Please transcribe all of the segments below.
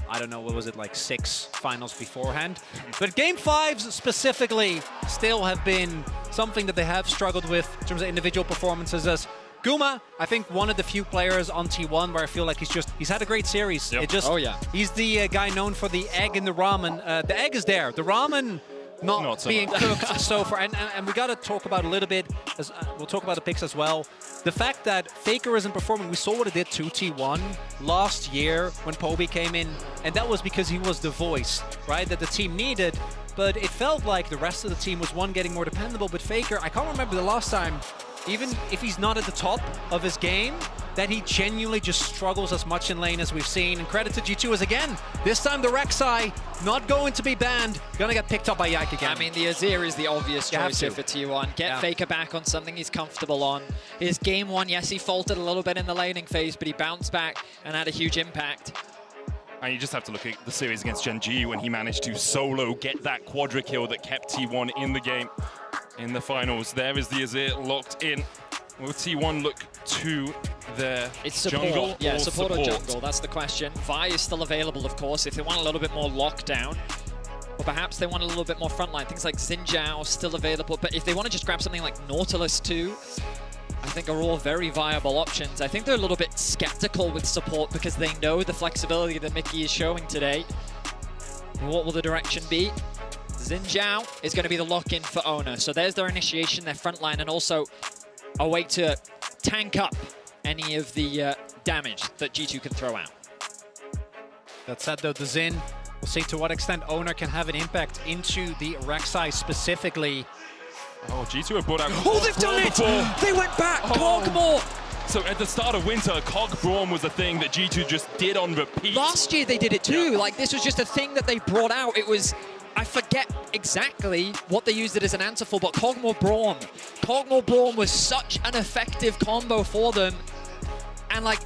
I don't know, what was it, like 6 finals beforehand. But Game 5s specifically still have been something that they have struggled with in terms of individual performances. As Gumayusi, I think one of the few players on T1 where I feel like he's had a great series. Yep. It just, he's the guy known for the egg in the ramen. The egg is there. The ramen not so being cooked so far. And we got to talk about a little bit, as we'll talk about the picks as well. The fact that Faker isn't performing, we saw what it did to T1 last year when Poby came in, and that was because he was the voice, right, that the team needed. But it felt like the rest of the team was, one, getting more dependable, but Faker, I can't remember the last time, even if he's not at the top of his game, that he genuinely just struggles as much in lane as we've seen. And credit to G2 as, again, this time the Rek'Sai not going to be banned, gonna get picked up by Yike again. I mean, the Azir is the obvious choice here for T1. Get Faker back on something he's comfortable on. His game 1, yes, he faltered a little bit in the laning phase, but he bounced back and had a huge impact. And you just have to look at the series against Chengdu when he managed to solo get that quadra kill that kept T1 in the game in the finals. There is the Azir locked in. Will T1 look to their jungle? Yeah, support or jungle, that's the question. Vi is still available, of course, if they want a little bit more lockdown. Or perhaps they want a little bit more frontline. Things like Zhao still available. But if they want to just grab something like Nautilus too, I think are all very viable options. I think they're a little bit skeptical with support because they know the flexibility that Miky is showing today. What will the direction be? Zhao is going to be the lock-in for Oner. So there's their initiation, their frontline, and also a way to tank up any of the damage that G2 can throw out. That said, though, the Xin, we'll see to what extent Oner can have an impact into the Rek'Sai specifically. Oh, G2 have brought out Oh, they've done it! They went back! Kog'Maw! So at the start of winter, Kog'Maw was a thing that G2 just did on repeat. Last year they did it too. Like, this was just a thing that they brought out. It was, I forget exactly what they used it as an answer for, but Kog'Maw Braum. Kog'Maw Braum was such an effective combo for them. And like,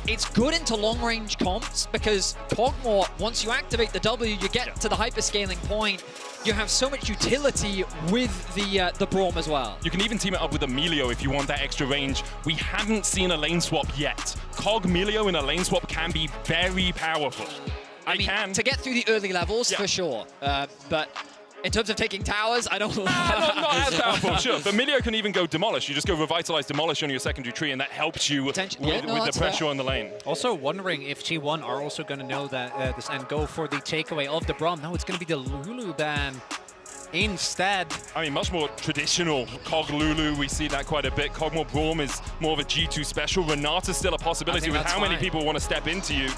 it's good into long-range comps because Kog'Maw, once you activate the W, you get to the hyperscaling point. You have so much utility with the Braum as well. You can even team it up with Emilio if you want that extra range. We haven't seen a lane swap yet. Kog'Melio in a lane swap can be very powerful. I mean, to get through the early levels, for sure. But in terms of taking towers, I don't know. Not as powerful, sure. But Emilio can even go Demolish. You just go Revitalize Demolish on your secondary tree, and that helps you with the pressure on the lane. Also wondering if T1 are also going to know that this and go for the takeaway of the Braum. No, it's going to be the Lulu ban instead. I mean, much more traditional Kog Lulu. We see that quite a bit. Kog'Maw Braum is more of a G2 special. Renata's still a possibility with how many people want to step into you.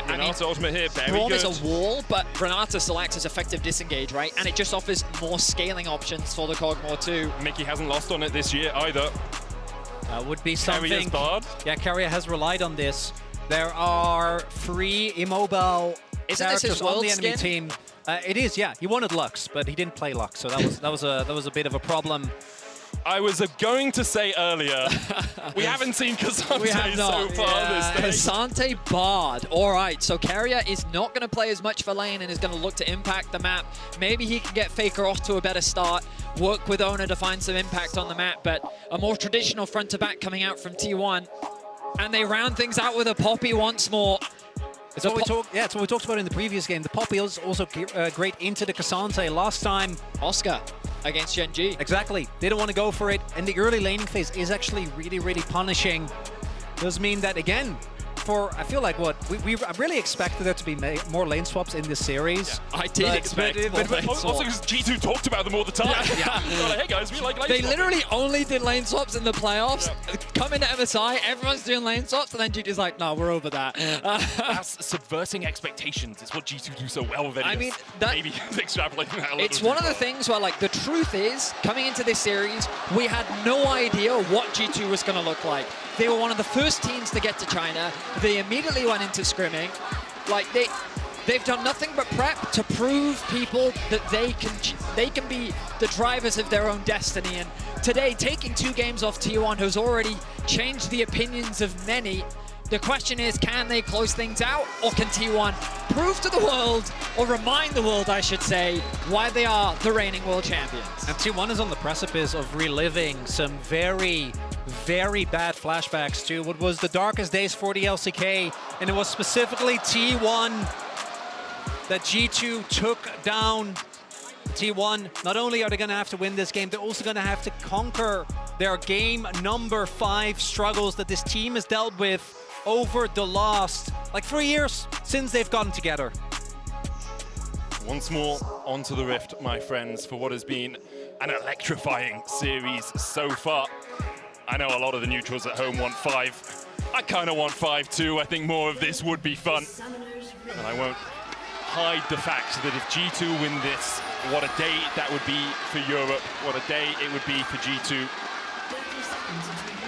Renata ultimate here, very Braum good. is a wall, but Renata still acts as effective disengage, right? And it just offers more scaling options for the Kog'Maw too. Miky hasn't lost on it this year either. That would be something. Keria's barred. Yeah, Keria has relied on this. There are 3 immobile characters on the enemy team. It is, yeah. He wanted Lux, but he didn't play Lux, so that was a bit of a problem. I was going to say earlier, we haven't seen Ksante so far this day. Ksante barred. All right, so Keria is not going to play as much for lane and is going to look to impact the map. Maybe he can get Faker off to a better start, work with Oner to find some impact on the map, but a more traditional front-to-back coming out from T1. And they round things out with a Poppy once more. It's what we talked about in the previous game. The Poppy is also great into the Ksante. Last time, Oscar against Gen G. Exactly. They don't want to go for it. And the early laning phase is actually really, really punishing. Does mean that, again, I feel like we really expected there to be more lane swaps in this series. Yeah, I did expect also because G2 talked about them all the time. Like, hey guys, we like lane They swaps. literally only did lane swaps in the playoffs. Come into MSI, everyone's doing lane swaps, and then G2's like, no, we're over that. That's subverting expectations. It's what G2 do so well with Vedius. I mean, maybe extrapolating that a little it's one of the things where, like, the truth is, coming into this series, we had no idea what G2 was going to look like. They were one of the first teams to get to China. They immediately went into scrimming. Like, they've done nothing but prep to prove people that they can be the drivers of their own destiny. And today, taking 2 games off T1 has already changed the opinions of many. The question is, can they close things out, or can T1 prove to the world, or remind the world, I should say, why they are the reigning world champions? And T1 is on the precipice of reliving some very, very bad flashbacks to what was the darkest days for the LCK, and it was specifically T1 that G2 took down. T1, not only are they going to have to win this game, they're also going to have to conquer their game number 5 struggles that this team has dealt with over the last, like, 3 years since they've gotten together. Once more onto the Rift, my friends, for what has been an electrifying series so far. I know a lot of the neutrals at home want 5. I kind of want 5 too. I think more of this would be fun. And I won't hide the fact that if G2 win this, what a day that would be for Europe. What a day it would be for G2.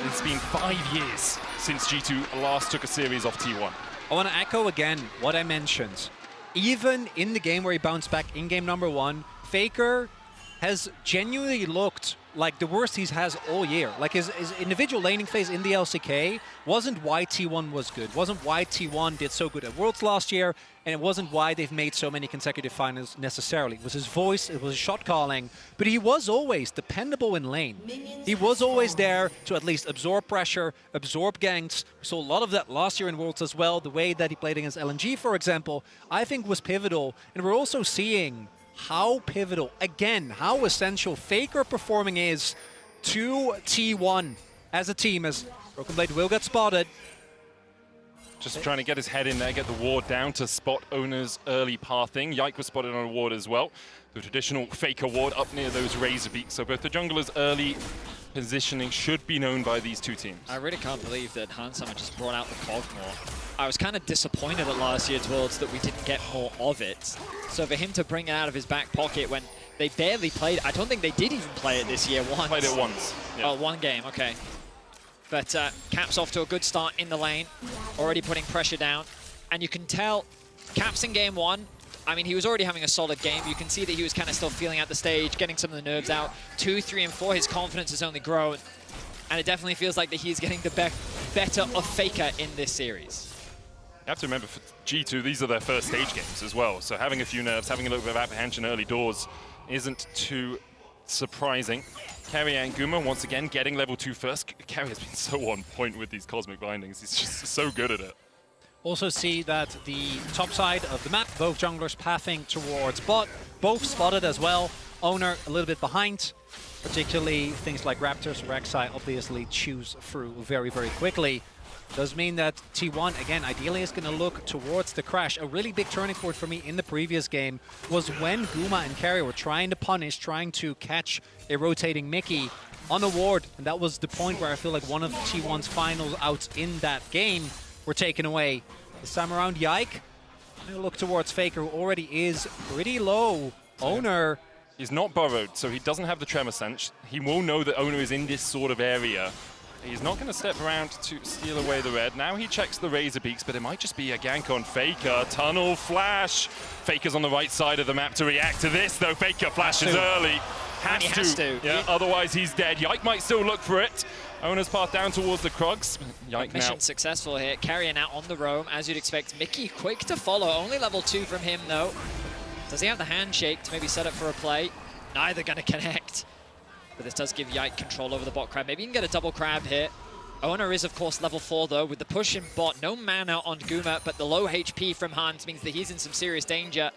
It's been 5 years since G2 last took a series off T1. I want to echo again what I mentioned. Even in the game where he bounced back in game number 1, Faker has genuinely looked like the worst he has all year. Like his individual laning phase in the LCK wasn't why T1 was good, wasn't why T1 did so good at Worlds last year, and it wasn't why they've made so many consecutive finals necessarily. It was his voice, it was his shot calling, but he was always dependable in lane. He was always there to at least absorb pressure, absorb ganks. We saw a lot of that last year in Worlds as well. The way that he played against LNG, for example, I think was pivotal. And we're also seeing how pivotal, again, how essential Faker performing is to T1 as a team, as Broken Blade will get spotted. Just trying to get his head in there, get the ward down to spot Oner's early pathing. Yike was spotted on a ward as well. The traditional Faker ward up near those Razor Beaks. So both the junglers' early positioning should be known by these two teams. I really can't believe that Hansama just brought out the Kog'Maw. I was kind of disappointed at last year's Worlds that we didn't get more of it. So for him to bring it out of his back pocket when they barely played, I don't think they did even play it this year once. Played it once. Yeah. Oh, one game, okay. But Cap's off to a good start in the lane, already putting pressure down. And you can tell Cap's in game 1. I mean, he was already having a solid game. You can see that he was kind of still feeling out the stage, getting some of the nerves out. 2, 3, and 4, his confidence has only grown. And it definitely feels like that he's getting the better of Faker in this series. You have to remember, for G2, these are their first stage games as well. So having a few nerves, having a little bit of apprehension early doors isn't too surprising. Keria and Gumayusi once again getting level 2 first. Keria has been so on point with these cosmic bindings. He's just so good at it. Also see that the top side of the map, both junglers pathing towards bot, both spotted as well. Oner a little bit behind, particularly things like Raptors, Rek'Sai obviously choose through very, very quickly. Does mean that T1, again, ideally is going to look towards the crash. A really big turning point for me in the previous game was when Gumayusi and Keria were trying to punish, trying to catch a rotating Mickey on a ward. And that was the point where I feel like one of T1's final outs in that game were taken away. This time around, Yike, I'm going to look towards Faker, who already is pretty low. Oner. He's not burrowed, so he doesn't have the tremor sense. He will know that Oner is in this sort of area. He's not going to step around to steal away the red. Now he checks the Razor Beaks, but it might just be a gank on Faker. Tunnel flash. Faker's on the right side of the map to react to this, though. Faker flashes early. Has to. Yeah, otherwise he's dead. Yike might still look for it. Oner's path down towards the Krugs. Yike Mission now successful here. Keria now on the roam, as you'd expect. Mickey quick to follow. Only level 2 from him, though. Does he have the handshake to maybe set up for a play? Neither going to connect. But this does give Yike control over the bot crab. Maybe you can get a double crab here. Oner is, of course, level 4, though, with the push in bot. No mana on Gumayusi, but the low HP from Hans means that he's in some serious danger.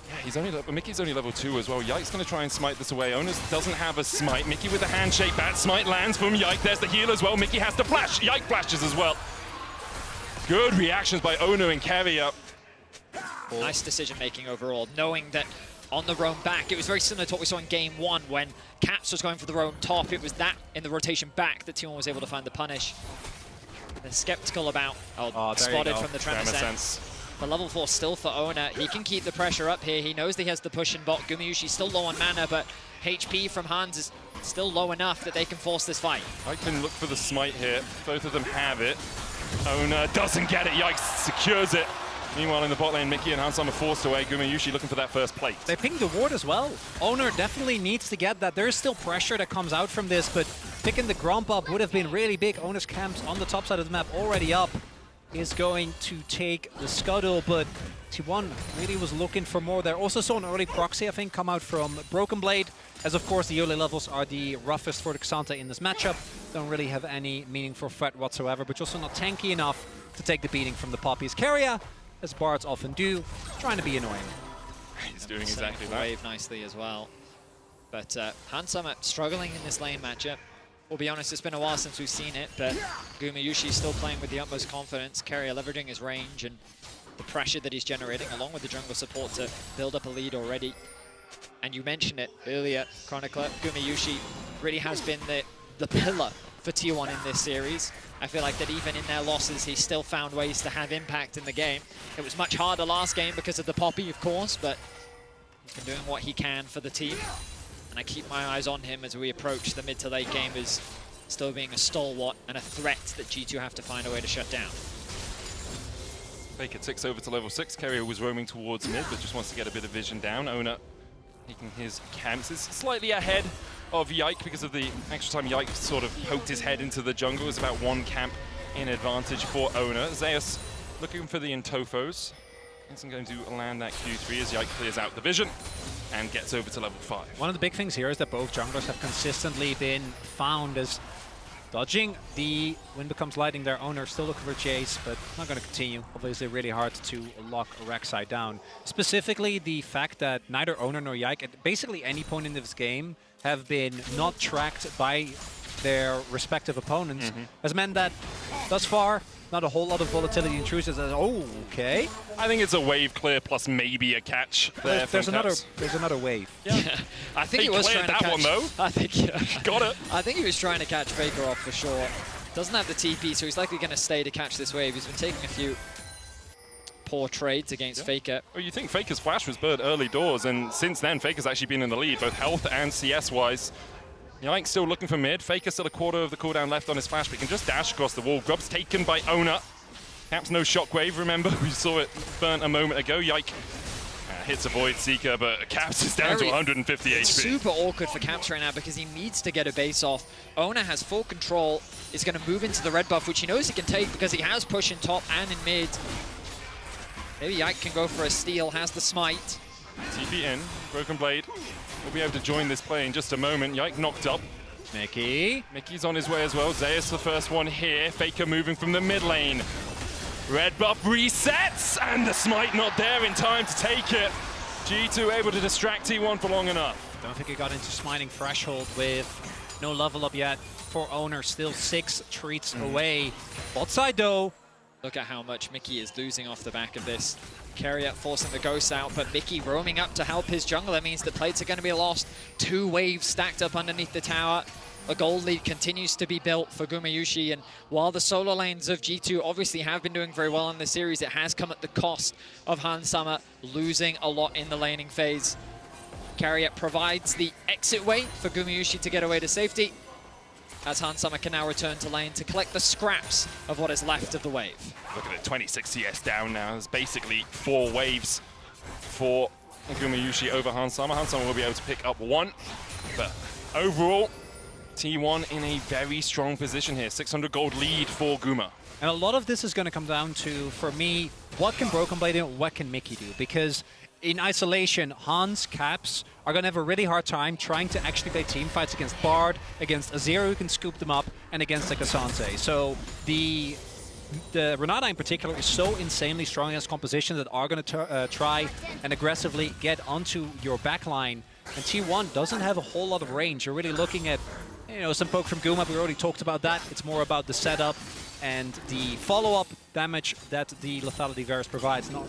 Yeah, Mickey's only level 2 as well. Yike's going to try and smite this away. Oner doesn't have a smite. Mickey with a handshake. Bad smite lands from Yike. There's the heal as well. Mickey has to flash. Yike flashes as well. Good reactions by Oner and Keria. Nice decision-making overall, knowing that on the roam back, it was very similar to what we saw in game 1 when Caps was going for the roam top. It was that in the rotation back that T1 was able to find the punish. They're skeptical about, spotted from the tremor sense. The level 4 still for Oner. He can keep the pressure up here. He knows that he has the push in bot. Gumayusi still low on mana, but HP from Hans is still low enough that they can force this fight. I can look for the smite here. Both of them have it. Oner doesn't get it. Yike secures it. Meanwhile, in the bot lane, Mickey and Hansama forced away. Gumayusi looking for that first plate. They pinged the ward as well. Oner definitely needs to get that. There's still pressure that comes out from this, but picking the Gromp up would have been really big. Oner's camps on the top side of the map already up is going to take the scuttle, but T1 really was looking for more there. Also saw an early proxy, I think, come out from Broken Blade, as of course the early levels are the roughest for the Ksante in this matchup. Don't really have any meaningful threat whatsoever, but also not tanky enough to take the beating from the poppies. Keria, as bards often do, trying to be annoying. He's doing exactly that. Wave nicely as well. But Hansama struggling in this lane matchup. We'll be honest, it's been a while since we've seen it, but Gumayusi still playing with the utmost confidence. Keria leveraging his range and the pressure that he's generating, along with the jungle support to build up a lead already. And you mentioned it earlier, Chronicler, Gumayusi really has been the pillar for T1 in this series. I feel like that even in their losses, he still found ways to have impact in the game. It was much harder last game because of the Poppy, of course, but he's been doing what he can for the team. And I keep my eyes on him as we approach the mid to late game as still being a stalwart and a threat that G2 have to find a way to shut down. Faker ticks over to level 6. Keria was roaming towards mid, but just wants to get a bit of vision down. Oner taking his camps is slightly ahead of Yike because of the extra time Yike sort of poked his head into the jungle. It's about 1 camp in advantage for Oner. Zeus looking for the Intofos. Isn't going to land that Q3 as Yike clears out the vision and gets over to level 5. One of the big things here is that both junglers have consistently been found as dodging the Wind Becomes Lightning there. Oner still looking for Chase, but not going to continue. Obviously really hard to lock Rek'Sai down. Specifically, the fact that neither Oner nor Yike at basically any point in this game have been not tracked by their respective opponents has meant that thus far, not a whole lot of volatility intrusions. Oh, okay. I think it's a wave clear plus maybe a catch there. There's another wave. Yeah. I think he was trying to catch one though. I think got it. I think he was trying to catch Faker off for sure. Doesn't have the TP, so he's likely going to stay to catch this wave. He's been taking a few poor trades against Faker. Well, you think Faker's flash was burnt early doors, and since then Faker's actually been in the lead, both health and CS wise. Yike still looking for mid. Faker still a quarter of the cooldown left on his flash, but he can just dash across the wall. Grub's taken by Oner. Caps no shockwave, remember? We saw it burnt a moment ago. Yike hits a Void Seeker, but Caps is down to 150 HP. Super awkward for Caps right now because he needs to get a base off. Oner has full control. He's going to move into the red buff, which he knows he can take because he has push in top and in mid. Maybe Yike can go for a steal, has the smite. TP in, Broken Blade. We'll be able to join this play in just a moment. Yike knocked up. Mickey's on his way as well. Zeus the first one here. Faker moving from the mid lane. Red buff resets, and the smite not there in time to take it. G2 able to distract T1 for long enough. Don't think he got into smiting threshold with no level up yet for Oner. Still 6 treats away. Bot side though. Look at how much Mickey is losing off the back of this. Keria forcing the ghost out, but Mickey roaming up to help his jungler means the plates are going to be lost. 2 waves stacked up underneath the tower. A gold lead continues to be built for Gumayusi, and while the solo lanes of G2 obviously have been doing very well in this series, it has come at the cost of Hansama losing a lot in the laning phase. Keria provides the exit way for Gumayusi to get away to safety, as Hansama can now return to lane to collect the scraps of what is left of the wave. Look at it, 26 CS down now. There's basically 4 waves for Gumayusi over Hansama. Hansama will be able to pick up 1, but overall, T1 in a very strong position here. 600 gold lead for Guma. And a lot of this is going to come down to, for me, what can Broken Blade do and what can Mickey do? Because in isolation, Hans, Caps are going to have a really hard time trying to actually play team fights against Bard, against Azir who can scoop them up, and against the Ksante. So the Renata in particular is so insanely strong against compositions that are going to try and aggressively get onto your backline. And T1 doesn't have a whole lot of range. You're really looking at, you know, some poke from Guma. We already talked about that. It's more about the setup and the follow-up damage that the Lethality Varus provides. Not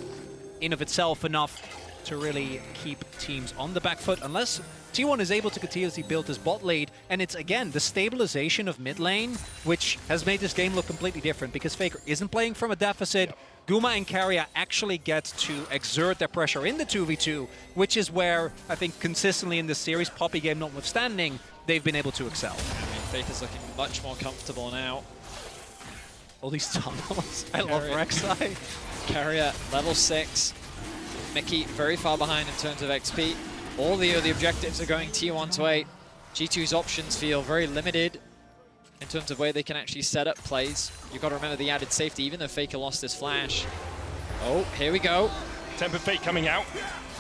in of itself enough to really keep teams on the back foot, unless T1 is able to continuously build this bot lead. And it's, again, the stabilization of mid lane, which has made this game look completely different, because Faker isn't playing from a deficit. Guma and Keria actually get to exert their pressure in the 2v2, which is where, I think, consistently in this series, Poppy game notwithstanding, they've been able to excel. I mean, Faker's looking much more comfortable now. All these tunnels. I love Rek'Sai. Keria, level 6. Mickey very far behind in terms of XP. All the early objectives are going T1 to 8. G2's options feel very limited in terms of where they can actually set up plays. You've got to remember the added safety, even though Faker lost his flash. Oh, here we go. Tempered Fate coming out.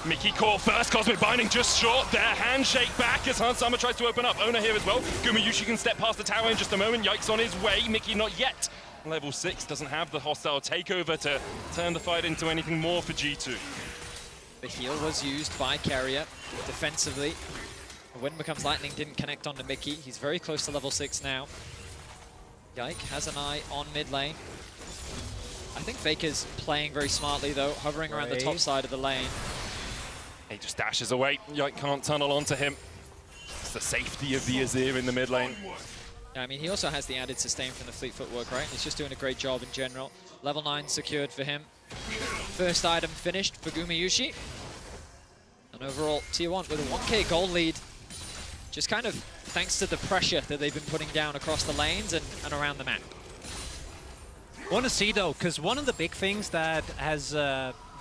Mickey caught first, Cosmic Binding just short there. Handshake back as Hansama tries to open up. Oner here as well. Gumayusi can step past the tower in just a moment. Yike's on his way. Mickey not yet. Level 6 doesn't have the hostile takeover to turn the fight into anything more for G2. The heal was used by Keria defensively. The Wind Becomes Lightning didn't connect onto Mickey. He's very close to level 6 now. Yike has an eye on mid lane. I think Faker's playing very smartly though, hovering around the top side of the lane. He just dashes away. Yike can't tunnel onto him. It's the safety of the Azir in the mid lane. Yeah, I mean, he also has the added sustain from the fleet footwork, right? He's just doing a great job in general. Level 9 secured for him. First item finished for Gumayusi. And overall, Tier 1 with a 1k gold lead. Just kind of thanks to the pressure that they've been putting down across the lanes and around the map. Want to see though, because one of the big things that has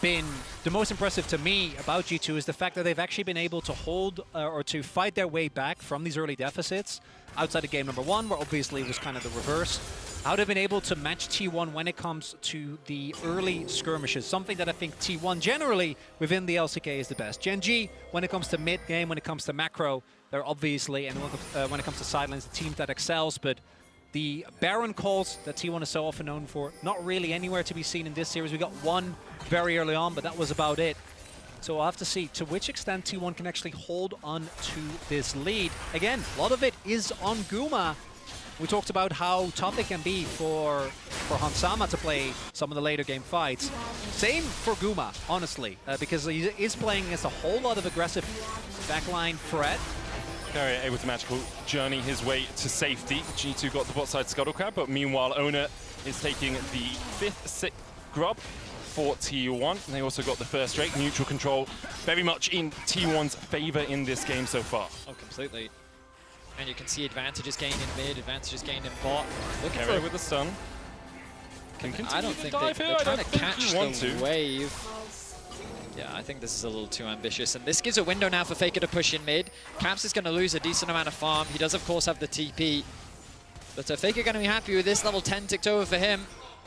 been the most impressive to me about G2 is the fact that they've actually been able to hold or to fight their way back from these early deficits outside of game number 1, where obviously it was kind of the reverse. How they've been able to match T1 when it comes to the early skirmishes, something that I think T1 generally within the LCK is the best. Gen G, when it comes to mid game, when it comes to macro, they're obviously, and when it comes to sidelines, the team that excels, but the Baron calls that T1 is so often known for, not really anywhere to be seen in this series. We got one very early on, but that was about it. So we'll have to see to which extent T1 can actually hold on to this lead. Again, a lot of it is on Guma. We talked about how tough it can be for Hansama to play some of the later game fights. Same for Guma, honestly, because he is playing against a whole lot of aggressive backline threat. Keria able to magical journey his way to safety. G2 got the bot side scuttle crab, but meanwhile Oner is taking the 5th, 6th grub for T1. And they also got the first Drake. Neutral control very much in T1's favor in this game so far. Oh, completely. And you can see advantages gained in mid, advantages gained in bot. Looking Keria for with the stun. Can continue I don't think they're trying to catch the wave. Yeah, I think this is a little too ambitious, and this gives a window now for Faker to push in mid. Caps is going to lose a decent amount of farm. He does, of course, have the TP. But Faker going to be happy with this. Level 10 ticked over for him.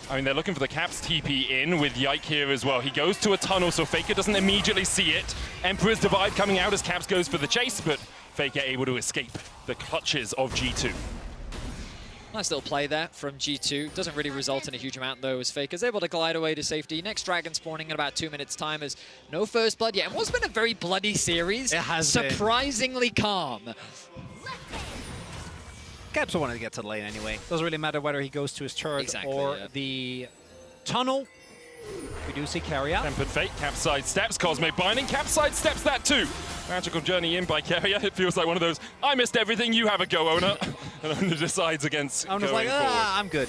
I mean, they're looking for the Caps TP in with Yike here as well. He goes to a tunnel, so Faker doesn't immediately see it. Emperor's Divide coming out as Caps goes for the chase, but Faker able to escape the clutches of G2. Nice little play there from G2. Doesn't really result in a huge amount, though, as Faker's able to glide away to safety. Next Dragon spawning in about 2 minutes' time as no first blood yet. And what's been a very bloody series, it has surprisingly calm. Caps wanted to get to the lane anyway. Doesn't really matter whether he goes to his turret or the tunnel. We do see Keria. Tempered Fate, Caps side steps, Cosmic Binding, Caps side steps that too. Magical journey in by Keria. It feels like one of those, I missed everything, you have a go, Oner. And Oner decides against Oner's going like, forward. I'm good.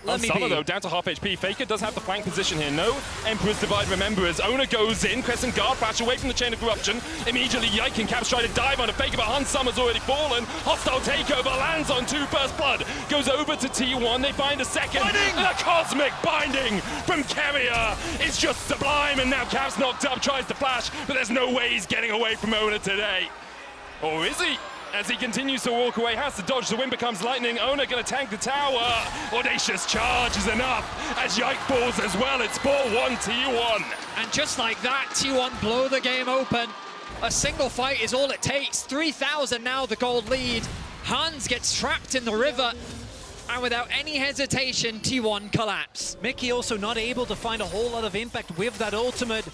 Let me Summer, though, down to half HP. Faker does have the flank position here. No Emperor's Divide, remember, as Oner goes in. Crescent Guard flash away from the Chain of Corruption. Immediately, Yike and Caps try to dive on a Faker, but Hansama's already fallen. Hostile takeover lands on 2 first blood. Goes over to T1. They find a second. The Cosmic Binding from Keria is just sublime. And now Caps knocked up, tries to flash, but there's no way he's getting away from Oner today. Or is he? As he continues to walk away, has to dodge, the Wind Becomes Lightning. Oner gonna tank the tower. Audacious charge is enough as Yike falls as well. It's 4-1 T1. And just like that, T1 blow the game open. A single fight is all it takes. 3,000 now, the gold lead. Hans gets trapped in the river. And without any hesitation, T1 collapse. Mickey also not able to find a whole lot of impact with that ultimate.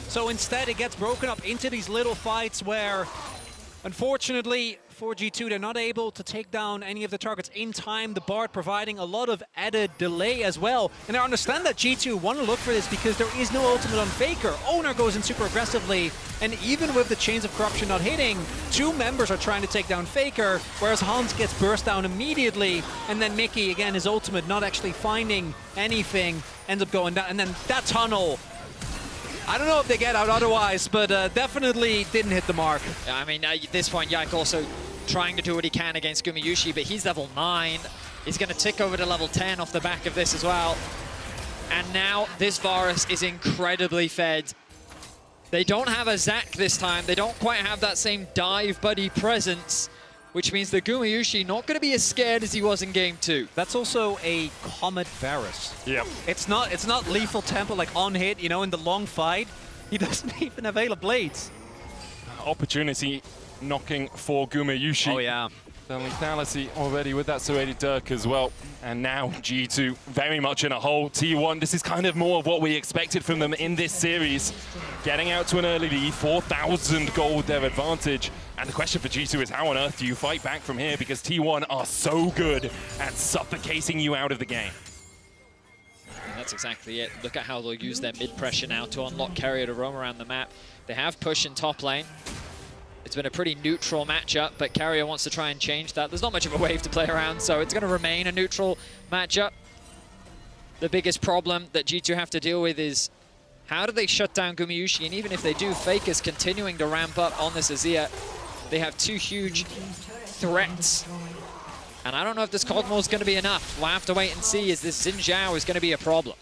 So instead, it gets broken up into these little fights where, unfortunately, for G2, they're not able to take down any of the targets in time. The Bard providing a lot of added delay as well. And I understand that G2 want to look for this because there is no ultimate on Faker. Oner goes in super aggressively, and even with the Chains of Corruption not hitting, 2 members are trying to take down Faker, whereas Hans gets burst down immediately, and then Mickey, again, his ultimate not actually finding anything, ends up going down. And then that tunnel, I don't know if they get out otherwise, but definitely didn't hit the mark. Yeah, I mean, at this point, Yike also trying to do what he can against Gumayusi, but he's level 9. He's going to tick over to level 10 off the back of this as well. And now this Varus is incredibly fed. They don't have a Zac this time. They don't quite have that same dive buddy presence. which means the Gumayusi not going to be as scared as he was in game 2. That's also a Comet Varus. Yeah. It's not lethal tempo like on hit, you know, in the long fight. He doesn't even avail of blades. Opportunity knocking for Gumayusi. Oh yeah. The lethality already with that serrated Dirk as well. And now G2 very much in a hole. T1, this is kind of more of what we expected from them in this series. Getting out to an early lead, 4,000 gold their advantage. And the question for G2 is how on earth do you fight back from here? Because T1 are so good at suffocating you out of the game. And that's exactly it. Look at how they'll use their mid pressure now to unlock Keria to roam around the map. They have push in top lane. It's been a pretty neutral matchup, but Keria wants to try and change that. There's not much of a wave to play around, so it's going to remain a neutral matchup. The biggest problem that G2 have to deal with is how do they shut down Gumayusi? And even if they do, Faker's continuing to ramp up on this Azir. They have 2 huge threats. And I don't know if this Kog'Maw is going to be enough. We'll have to wait and see. Is this Zhao is going to be a problem?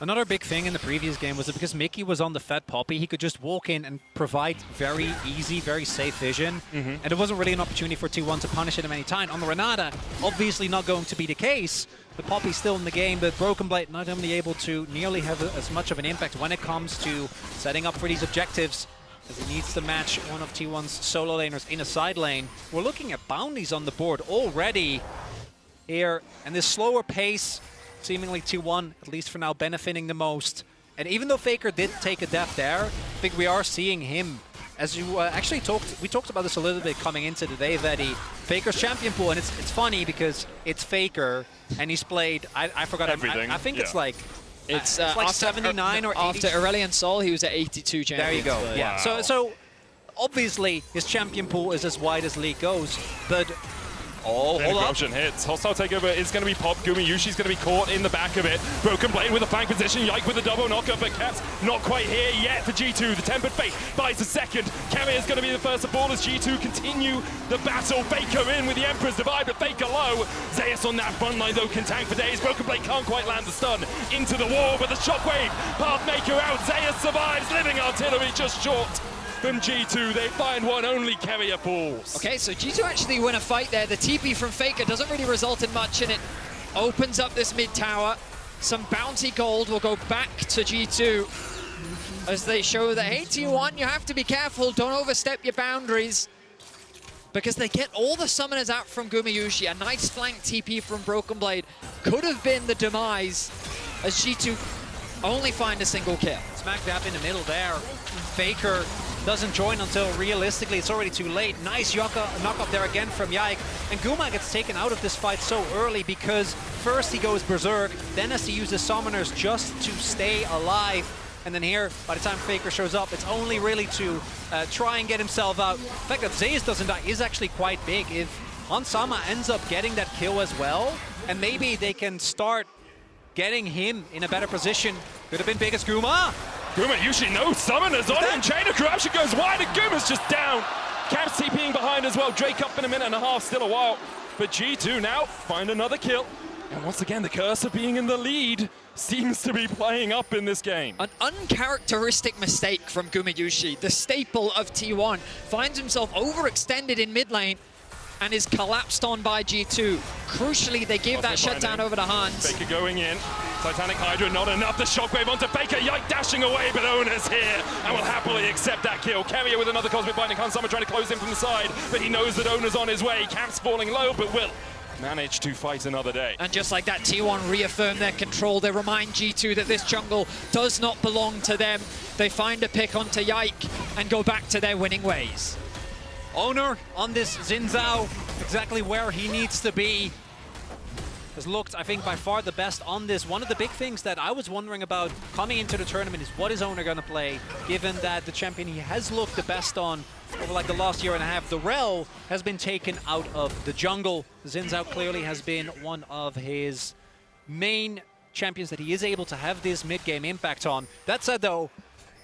Another big thing in the previous game was that because Mickey was on the Fed Poppy, he could just walk in and provide very easy, very safe vision. And there wasn't really an opportunity for T1 to punish him any time. On the Renata, obviously not going to be the case. The Poppy's still in the game, but Broken Blade not only able to nearly have as much of an impact when it comes to setting up for these objectives, as he needs to match one of T1's solo laners in a side lane. We're looking at bounties on the board already here, and this slower pace, seemingly T1, at least for now, benefiting the most. And even though Faker did take a death there, I think we are seeing him, as you actually we talked about this a little bit coming into the day, Vedi, Faker's champion pool, and it's funny because it's Faker, and he's played, I forgot everything. I think it's like, it's like 79 or 80. After Aurelion Sol, he was at 82 champions. There you go. But Yeah. Wow. So obviously his champion pool is as wide as League goes, but hold up. Corruption hits. Hostile takeover is going to be popped. Gumayusi's going to be caught in the back of it. Broken Blade with a flank position. Yike with a double knocker, but Caps not quite here yet for G2. The Tempered Fate buys a second. Keria is going to be the first to fall as G2 continue the battle. Faker in with the Emperor's Divide, but Faker low. Zeus on that front line though can tank for days. Broken Blade can't quite land the stun into the wall, but the shockwave Pathmaker out. Zeus survives. Living Artillery just short. From G2, they find one, only Keria falls. Okay, so G2 actually win a fight there. The TP from Faker doesn't really result in much, and it opens up this mid tower. Some bounty gold will go back to G2 as they show that, hey, T1, you have to be careful. Don't overstep your boundaries, because they get all the summoners out from Gumayusi. A nice flank TP from Broken Blade could have been the demise as G2 only find a single kill. Smack dab in the middle there. Faker doesn't join until realistically it's already too late. Nice knock up there again from Yike. And Gumayusi gets taken out of this fight so early because first he goes berserk, then has to use the summoners just to stay alive. And then here, by the time Faker shows up, it's only really to try and get himself out. The fact that Zeus doesn't die is actually quite big. If Hansama ends up getting that kill as well, and maybe they can start getting him in a better position. Could have been big as Gumayusi, no summoners on him. Chain of Corruption goes wide and Guma's just down. Caps TPing behind as well. Drake up in a minute and a half, still a while. But G2 now find another kill. And once again, the curse of being in the lead seems to be playing up in this game. An uncharacteristic mistake from Gumayusi, the staple of T1, finds himself overextended in mid lane and is collapsed on by G2. Crucially, they give that shutdown over to Hans. Faker going in. Titanic Hydra, not enough. The shockwave onto Faker. Yike dashing away, but Oner's here and will happily accept that kill. Keria with another Cosmic Binding. Hansama trying to close in from the side, but he knows that Oner's on his way. Camp's falling low, but will manage to fight another day. And just like that, T1 reaffirm their control. They remind G2 that this jungle does not belong to them. They find a pick onto Yike and go back to their winning ways. Oner on this Xin Zhao, exactly where he needs to be. Has looked, I think, by far the best on this. One of the big things that I was wondering about coming into the tournament is what is Oner going to play, given that the champion he has looked the best on over like the last year and a half, the Rel, has been taken out of the jungle. Xin Zhao clearly has been one of his main champions that he is able to have this mid-game impact on. That said, though,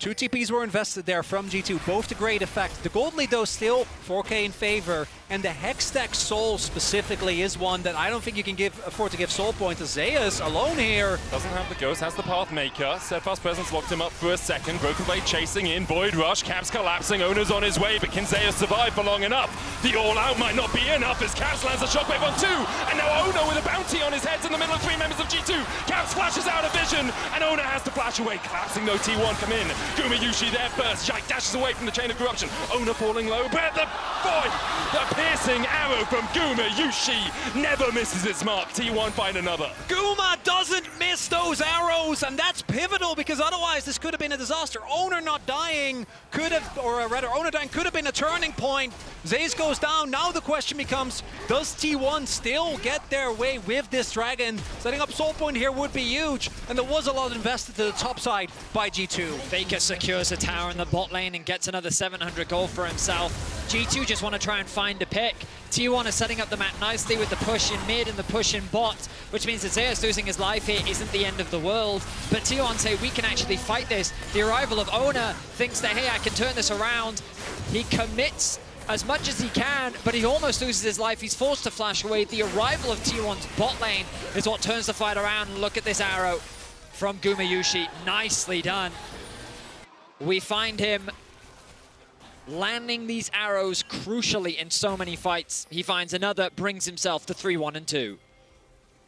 2 TPs were invested there from G2, both to great effect. The gold lead, though, still 4K in favor, and the Hex Stack Soul specifically is one that I don't think you can afford to give soul point to. Zeus alone here. Doesn't have the ghost, has the Pathmaker. Steadfast Presence locked him up for a second. Broken Blade chasing in, Void Rush, Caps collapsing, Oner's on his way, but can Zeus survive for long enough? The all-out might not be enough as Caps lands a shockwave on 2, and now Oner with a bounty on his head in the middle of 3 members of G2. Caps flashes out of vision, and Oner has to flash away, collapsing though T1 come in. Gumayusi there first, Yike dashes away from the chain of corruption. Oner falling low, but the piercing arrow from Gumayusi never misses its mark. T1 find another. Guma doesn't miss those arrows, and that's pivotal because otherwise this could have been a disaster. Oner not dying could have, or rather Oner dying could have been a turning point. Zeus goes down. Now the question becomes, does T1 still get their way with this dragon? Setting up soul point here would be huge, and there was a lot invested to the top side by G2. Faker secures a tower in the bot lane and gets another 700 gold for himself. G2 just want to try and find a pick. T1 is setting up the map nicely with the push in mid and the push in bot, which means that Zeus losing his life here isn't the end of the world. But T1 say, we can actually fight this. The arrival of Oner thinks that, hey, I can turn this around. He commits as much as he can, but he almost loses his life. He's forced to flash away. The arrival of T1's bot lane is what turns the fight around. Look at this arrow from Gumayusi. Nicely done. We find him landing these arrows crucially in so many fights. He finds another, brings himself to 3-1 and 2.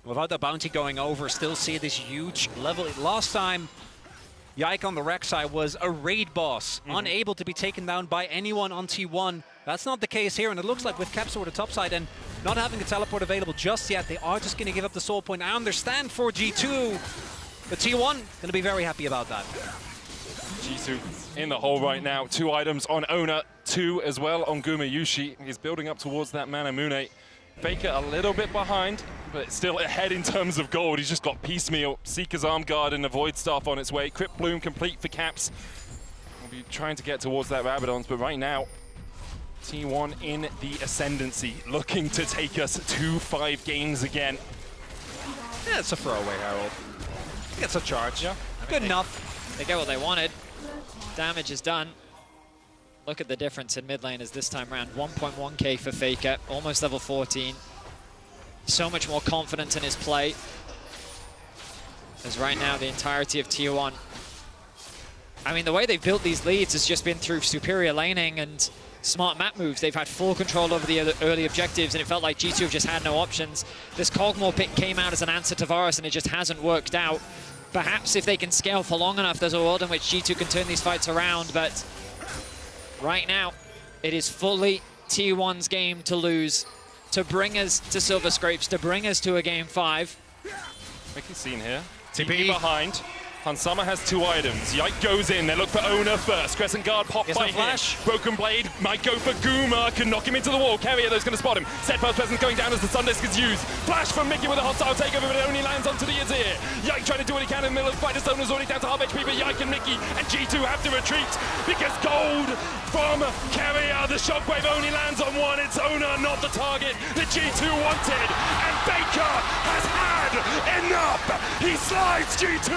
Without the bounty going over, still see this huge level. Last time, Yike on the Rek'Sai was a raid boss, unable to be taken down by anyone on T1. That's not the case here, and it looks like with Caps over the top side and not having a teleport available just yet, they are just going to give up the soul point. I understand for G2, but T1 going to be very happy about that. G2 in the hole right now. 2 items on Oner, 2 as well on Gumayusi. He's building up towards that Manamune. Faker a little bit behind, but still ahead in terms of gold. He's just got piecemeal, Seeker's Arm Guard and a Void Staff on its way. Crypt Bloom complete for Caps. We'll be trying to get towards that Rabadons, but right now, T1 in the ascendancy, looking to take us to 5 games again. Yeah, it's a throwaway, Harold. It's a charge. Yeah. Good enough. They get what they wanted. Damage is done. Look at the difference in mid lane as this time around. 1.1k for Faker, almost level 14. So much more confidence in his play. As right now, the entirety of Tier 1. I mean, the way they've built these leads has just been through superior laning and smart map moves. They've had full control over the early objectives, and it felt like G2 have just had no options. This Kog'Maw pick came out as an answer to Varus, and it just hasn't worked out. Perhaps if they can scale for long enough, there's a world in which G2 can turn these fights around, but right now, it is fully T1's game to lose, to bring us to Silver Scrapes, to bring us to a Game 5. Mickey's seen here. TP behind. Hansama has 2 items. Yike goes in. They look for Oner first. Crescent Guard pop by him. Broken Blade might go for Guma. Can knock him into the wall. Keria, though, is going to spot him. Steadfast Presence going down as the Sun Disc is used. Flash from Mickey with a hostile takeover, but it only lands onto the Azir. Yike trying to do what he can in the middle of the fight. His Oner's already down to half HP, but Yike and Mickey and G2 have to retreat because gold from Keria. The shockwave only lands on 1. It's Oner, not the target that G2 wanted. And Baker has had enough. He slides G2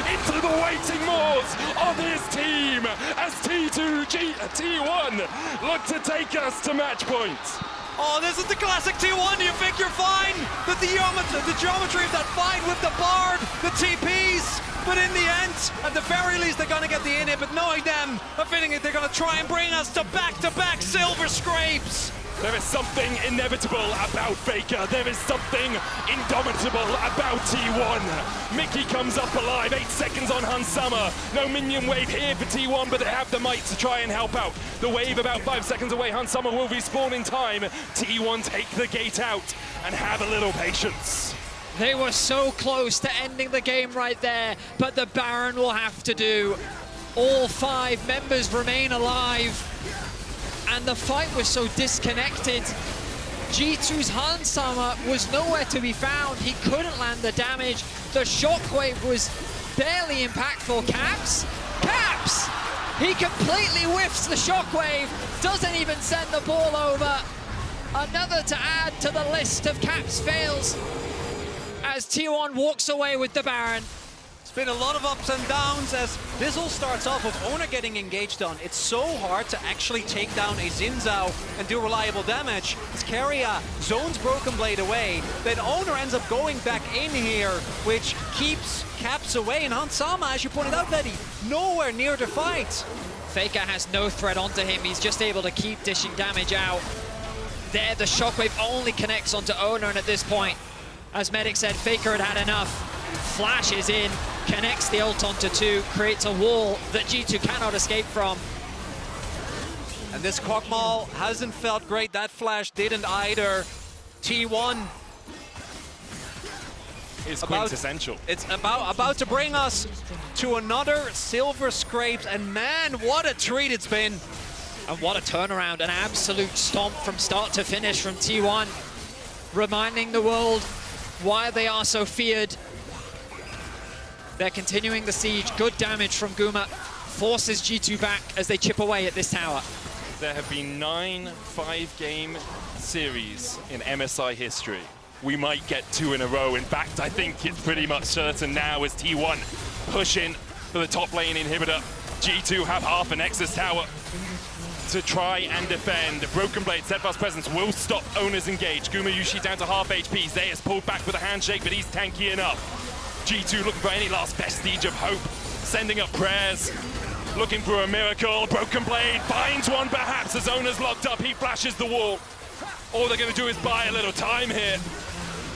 into the waiting moors of his team as T1 look to take us to match points. Oh, this is the classic T1. You think you're fine? The geometry of that fight with the Bard, the TPs, but in the end, at the very least, they're going to get the inhib, but knowing them, I'm feeling it, they're going to try and bring us to back-to-back Silver Scrapes. There is something inevitable about Faker. There is something indomitable about T1. Mickey comes up alive, 8 seconds on Hansama. No minion wave here for T1, but they have the might to try and help out. The wave about 5 seconds away. Hansama will respawn in time. T1 take the gate out and have a little patience. They were so close to ending the game right there, but the Baron will have to do. All 5 members remain alive. And the fight was so disconnected. G2's Hansama was nowhere to be found. He couldn't land the damage. The shockwave was barely impactful. Caps? He completely whiffs the shockwave. Doesn't even send the ball over. Another to add to the list of Caps fails as T1 walks away with the Baron. Been a lot of ups and downs as this all starts off with Oner getting engaged on. It's so hard to actually take down a Zhao and do reliable damage. As Keria zones Broken Blade away, then Oner ends up going back in here, which keeps Caps away. And Hansama, as you pointed out, Vedi, nowhere near the fight. Faker has no threat onto him. He's just able to keep dishing damage out. There, the shockwave only connects onto Oner, and at this point, as Medic said, Faker had enough. Flashes in, connects the ult onto 2, creates a wall that G2 cannot escape from. And this Kog'Maw hasn't felt great. That flash didn't either. T1 is quintessential. It's about to bring us to another Silver Scrapes, and man, what a treat it's been. And what a turnaround, an absolute stomp from start to finish from T1, reminding the world why they are so feared. They're continuing the siege. Good damage from Guma. Forces G2 back as they chip away at this tower. There have been 9 5-game series in MSI history. We might get 2 in a row. In fact, I think it's pretty much certain now as T1 push in for the top lane inhibitor. G2 have half a Nexus tower to try and defend. Broken Blade, Steadfast Presence will stop Oner's engage. Gumayusi down to half HP. Zeus pulled back with a handshake, but he's tanky enough. G2 looking for any last vestige of hope, sending up prayers, looking for a miracle. Broken Blade finds one perhaps as Oner's locked up. He flashes the wall. All they're going to do is buy a little time here.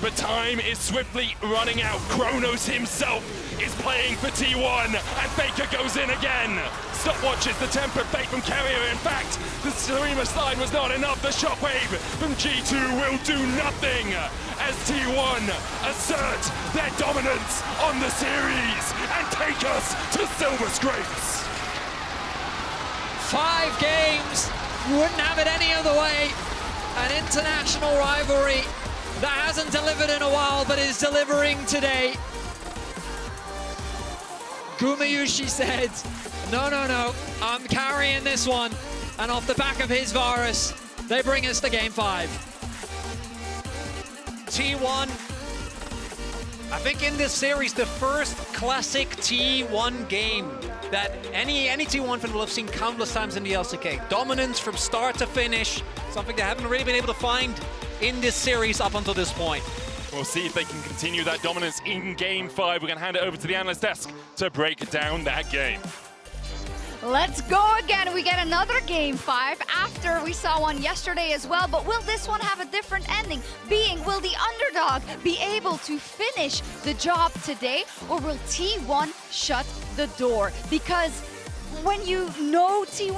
But time is swiftly running out. Kronos himself is playing for T1, and Faker goes in again. Stopwatches the tempered fate from Keria. In fact, the Serema slide was not enough. The shockwave from G2 will do nothing as T1 assert their dominance on the series and take us to Silver Scrapes. 5 games, you wouldn't have it any other way. An international rivalry that hasn't delivered in a while, but is delivering today. Gumayusi said, no, I'm carrying this one. And off the back of his Varus, they bring us to game 5. T1, I think in this series, the first classic T1 game that any T1 fan will have seen countless times in the LCK. Dominance from start to finish, something they haven't really been able to find in this series up until this point. We'll see if they can continue that dominance in Game 5. We're going to hand it over to the analyst desk to break down that game. Let's go again. We get another Game 5 after we saw one yesterday as well. But will this one have a different ending? Will the underdog be able to finish the job today? Or will T1 shut the door? Because when you know T1